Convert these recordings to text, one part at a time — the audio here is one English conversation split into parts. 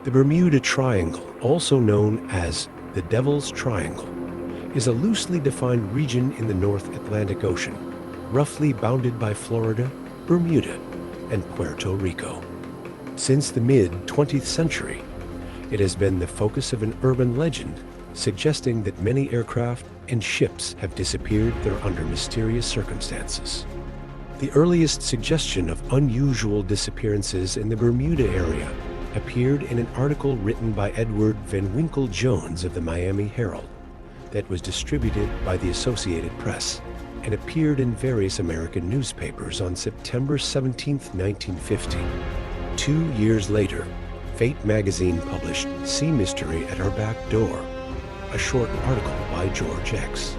The Bermuda Triangle, also known as the Devil's Triangle, is a loosely defined region in the North Atlantic Ocean, roughly bounded by Florida, Bermuda, and Puerto Rico. Since the mid-20th century, it has been the focus of an urban legend suggesting that many aircraft and ships have disappeared there under mysterious circumstances. The earliest suggestion of unusual disappearances in the Bermuda area appeared in an article written by Edward Van Winkle Jones of the Miami Herald that was distributed by the Associated Press and appeared in various American newspapers on September 17, 1950. 2 years later, Fate magazine published Sea Mystery at Our Back Door, a short article by George X.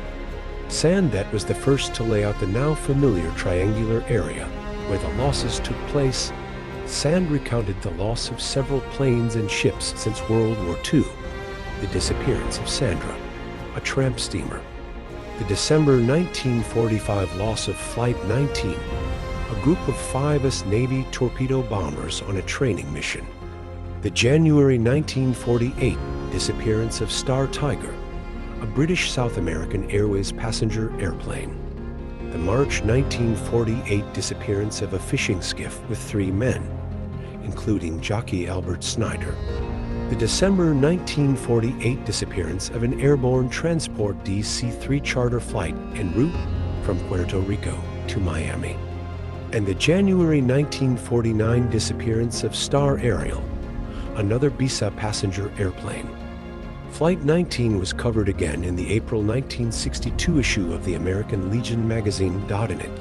Sandet was the first to lay out the now familiar triangular area where the losses took place. Sand recounted the loss of several planes and ships since World War II, the disappearance of Sandra, a tramp steamer, the December 1945 loss of Flight 19, a group of 5 US Navy torpedo bombers on a training mission, the January 1948 disappearance of Star Tiger, a British South American Airways passenger airplane, the March 1948 disappearance of a fishing skiff with 3 men, including jockey Albert Snyder, the December 1948 disappearance of an airborne Transport DC-3 charter flight en route from Puerto Rico to Miami, and the January 1949 disappearance of Star Ariel, another BISA passenger airplane. Flight 19 was covered again in the April 1962 issue of the American Legion magazine. In it,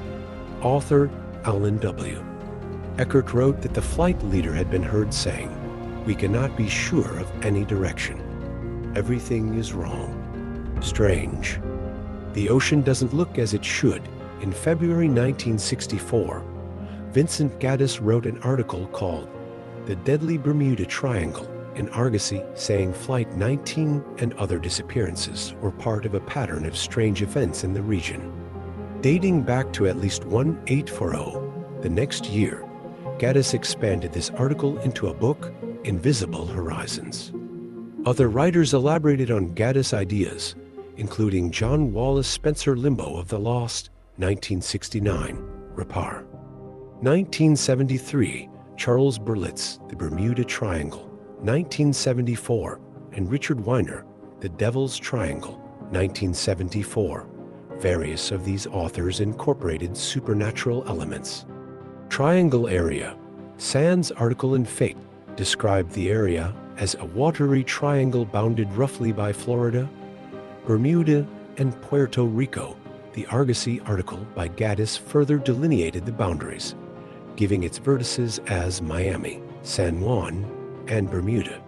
author Alan W. Eckert wrote that the flight leader had been heard saying, "We cannot be sure of any direction. Everything is wrong. Strange. The ocean doesn't look as it should." In February 1964, Vincent Gaddis wrote an article called The Deadly Bermuda Triangle in Argosy, saying Flight 19 and other disappearances were part of a pattern of strange events in the region. Dating back to at least 1840, the next year, Gaddis expanded this article into a book, Invisible Horizons. Other writers elaborated on Gaddis' ideas, including John Wallace Spencer Limbo of The Lost, 1969, Repar. 1973, Charles Berlitz, The Bermuda Triangle, 1974, and Richard Weiner, The Devil's Triangle, 1974. Various of these authors incorporated supernatural elements. Triangle area. Sand's article in Fate described the area as a watery triangle bounded roughly by Florida, Bermuda, and Puerto Rico. The Argosy article by Gaddis further delineated the boundaries, giving its vertices as Miami, San Juan, and Bermuda.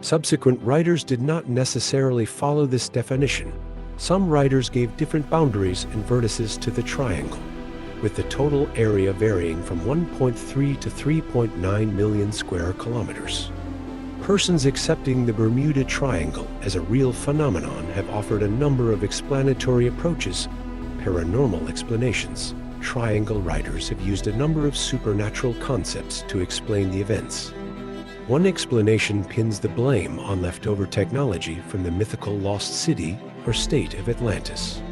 Subsequent writers did not necessarily follow this definition. Some writers gave different boundaries and vertices to the triangle, with the total area varying from 1.3 to 3.9 million square kilometers. Persons accepting the Bermuda Triangle as a real phenomenon have offered a number of explanatory approaches, paranormal explanations. Triangle writers have used a number of supernatural concepts to explain the events. One explanation pins the blame on leftover technology from the mythical lost city or state of Atlantis.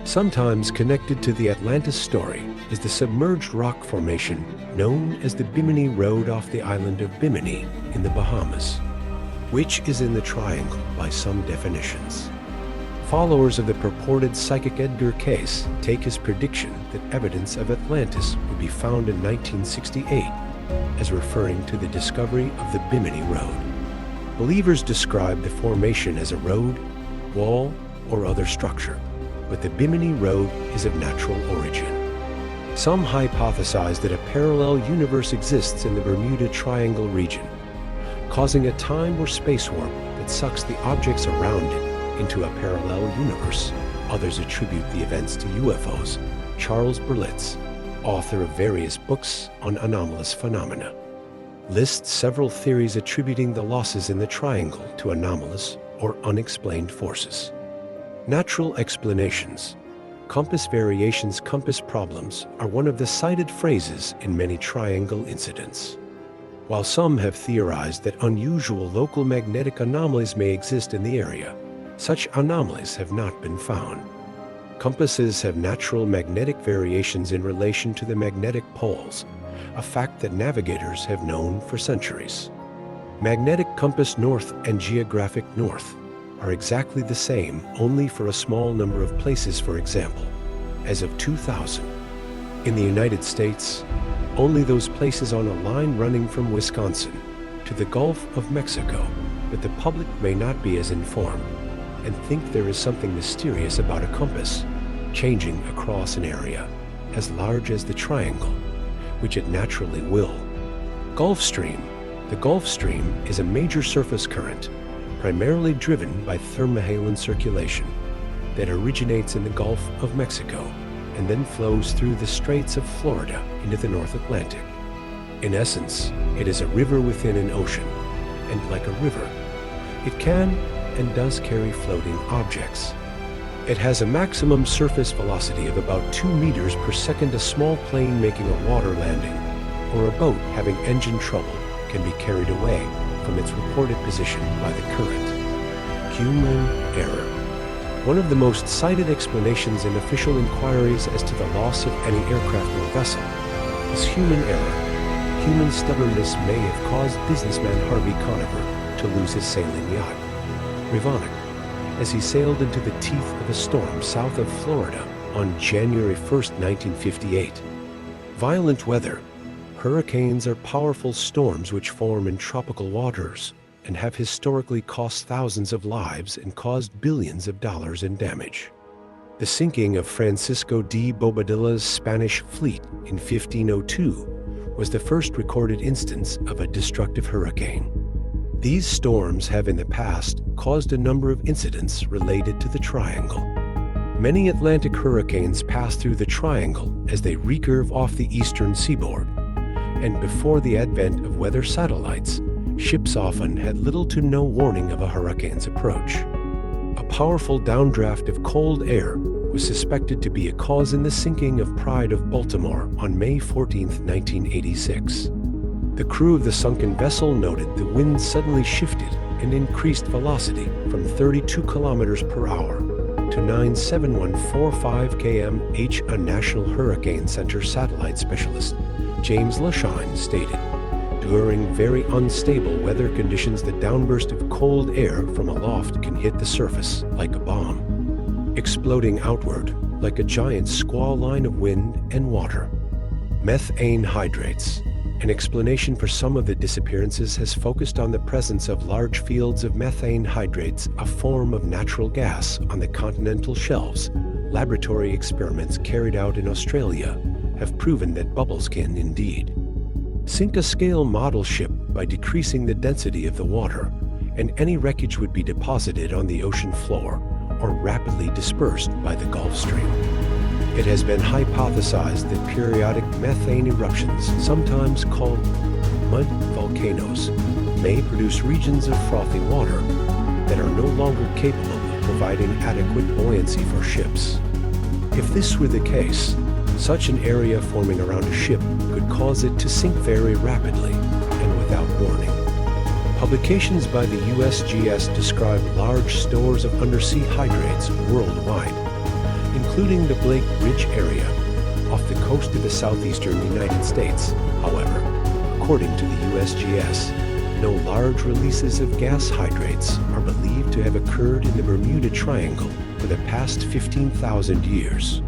Sometimes connected to the Atlantis story is the submerged rock formation known as the Bimini Road off the island of Bimini in the Bahamas, which is in the triangle by some definitions. Followers of the purported psychic Edgar Cayce take his prediction that evidence of Atlantis would be found in 1968 as referring to the discovery of the Bimini Road. Believers describe the formation as a road, wall, or other structure, but the Bimini Road is of natural origin. Some hypothesize that a parallel universe exists in the Bermuda Triangle region, causing a time or space warp that sucks the objects around it into a parallel universe. Others attribute the events to UFOs. Charles Berlitz, author of various books on anomalous phenomena, lists several theories attributing the losses in the triangle to anomalous or unexplained forces. Natural explanations. Compass variations, compass problems are one of the cited phrases in many triangle incidents. While some have theorized that unusual local magnetic anomalies may exist in the area, such anomalies have not been found. Compasses have natural magnetic variations in relation to the magnetic poles, a fact that navigators have known for centuries. Magnetic compass north and geographic north are exactly the same, only for a small number of places. For example, as of 2000, in the United States, only those places on a line running from Wisconsin to the Gulf of Mexico, but the public may not be as informed and think there is something mysterious about a compass changing across an area as large as the triangle, which it naturally will. Gulf Stream. The Gulf Stream is a major surface current, primarily driven by thermohaline circulation, that originates in the Gulf of Mexico and then flows through the Straits of Florida into the North Atlantic. In essence, it is a river within an ocean, and like a river, it can and does carry floating objects. It has a maximum surface velocity of about 2 meters per second. A small plane making a water landing, or a boat having engine trouble, can be carried away from its reported position by the current. Human error. One of the most cited explanations in official inquiries as to the loss of any aircraft or vessel is human error. Human stubbornness may have caused businessman Harvey Conover to lose his sailing yacht, Rivonic, as he sailed into the teeth of a storm south of Florida on January 1, 1958. Violent weather. Hurricanes are powerful storms which form in tropical waters and have historically cost thousands of lives and caused billions of dollars in damage. The sinking of Francisco de Bobadilla's Spanish fleet in 1502 was the first recorded instance of a destructive hurricane. These storms have in the past caused a number of incidents related to the triangle. Many Atlantic hurricanes pass through the triangle as they recurve off the eastern seaboard, and before the advent of weather satellites, ships often had little to no warning of a hurricane's approach. A powerful downdraft of cold air was suspected to be a cause in the sinking of Pride of Baltimore on May 14, 1986. The crew of the sunken vessel noted the wind suddenly shifted and increased velocity from 32 kilometers per hour to 97145 km/h. A National Hurricane Center satellite specialist, James Lashine, stated, "During very unstable weather conditions, the downburst of cold air from aloft can hit the surface like a bomb, exploding outward like a giant squall line of wind and water." Methane hydrates. An explanation for some of the disappearances has focused on the presence of large fields of methane hydrates, a form of natural gas, on the continental shelves. Laboratory experiments carried out in Australia have proven that bubbles can indeed sink a scale model ship by decreasing the density of the water, and any wreckage would be deposited on the ocean floor or rapidly dispersed by the Gulf Stream. It has been hypothesized that periodic methane eruptions, sometimes called mud volcanoes, may produce regions of frothy water that are no longer capable of providing adequate buoyancy for ships. If this were the case, such an area forming around a ship could cause it to sink very rapidly and without warning. Publications by the USGS describe large stores of undersea hydrates worldwide, including the Blake Ridge area off the coast of the southeastern United States. However, according to the USGS, no large releases of gas hydrates are believed to have occurred in the Bermuda Triangle for the past 15,000 years.